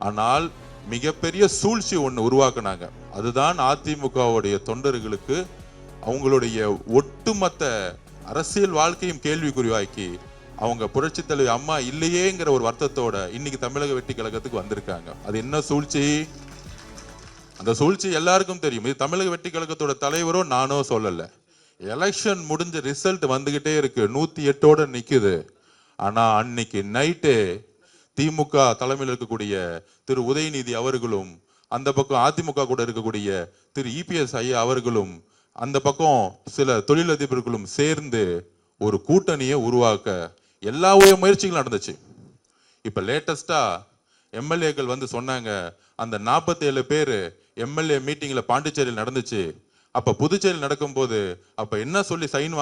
ஆனால் மிகப்பெரிய சூழ்ச்சி ஒண்ணு உருவாக்குனாங்க. அதுதான் அதிமுகவுடைய தொண்டர்களுக்கு அவங்களுடைய ஒட்டுமொத்த அரசியல் வாழ்க்கையும் கேள்விக்குறிவாக்கி அவங்க புரட்சி தலைவி அம்மா இல்லையேங்கிற ஒரு வருத்தத்தோட இன்னைக்கு தமிழக வெற்றி கழகத்துக்கு வந்திருக்காங்க. அது என்ன சூழ்ச்சி? அந்த சூழ்ச்சி எல்லாருக்கும் தெரியும். இது தமிழக வெற்றி கழகத்தோட தலைவரோ நானோ சொல்லல. எலெக்ஷன் முடிஞ்ச ரிசல்ட் வந்துகிட்டே இருக்கு, 108ஓட நிக்குது. ஆனா அன்னைக்கு நைட்டு திமுக தலைமையில் இருக்கக்கூடிய திரு உதயநிதி அவர்களும், அந்த பக்கம் அதிமுக கூட இருக்கக்கூடிய திரு இபிஎஸ் ஐயா அவர்களும், அந்த பக்கம் சில தொழிலதிபர்களும் சேர்ந்து ஒரு கூட்டணியை உருவாக்க எல்லா முயற்சிகளும் நடந்துச்சு. இப்ப லேட்டஸ்டா எம்எல்ஏக்கள் வந்து சொன்னாங்க, அந்த 47 பேரு எம்எல்ஏ மீட்டிங்ல பாண்டிச்சேரியில் நடந்துச்சு. அப்ப புதுச்சேரியில் நடக்கும்போது அப்ப என்ன சொல்லி சைன்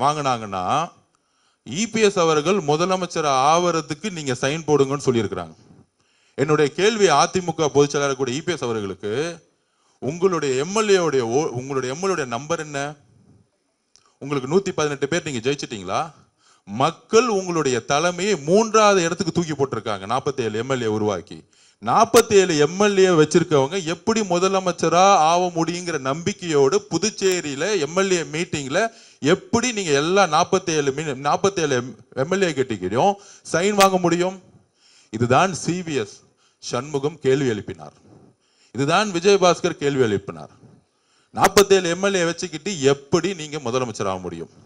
வாங்கினாங்கன்னா, இபிஎஸ் அவர்கள் முதலமைச்சர் ஆவறதுக்கு நீங்க சைன் போடுங்கன்னு சொல்லியிருக்கிறாங்க. என்னுடைய கேள்வி அதிமுக பொதுச் செயலாளர் கூட இபிஎஸ் அவர்களுக்கு, உங்களுடைய எம்எல்ஏ நம்பர் என்ன? உங்களுக்கு 118 பேர் நீங்க ஜெயிச்சிட்டீங்களா? மக்கள் உங்களுடைய தலைமையை 3வது இடத்துக்கு தூக்கி போட்டிருக்காங்க. 47 எம்எல்ஏ உருவாக்கி 47 எம்எல்ஏ வச்சிருக்கவங்க எப்படி முதலமைச்சரா ஆக முடியுங்கிற நம்பிக்கையோடு புதுச்சேரியில எம்எல்ஏ மீட்டிங்ல எப்படி நீங்க எல்லா 47 எம்எல்ஏ கிட்டயும் சைன் வாங்க முடியும்? இதுதான் சிவிஎஸ் சண்முகம் கேள்வி எழுப்பினார். இதுதான் விஜயபாஸ்கர் கேள்வி எழுப்பினார். 47 எம்எல்ஏ வச்சுக்கிட்டு எப்படி நீங்க முதலமைச்சர் ஆக முடியும்?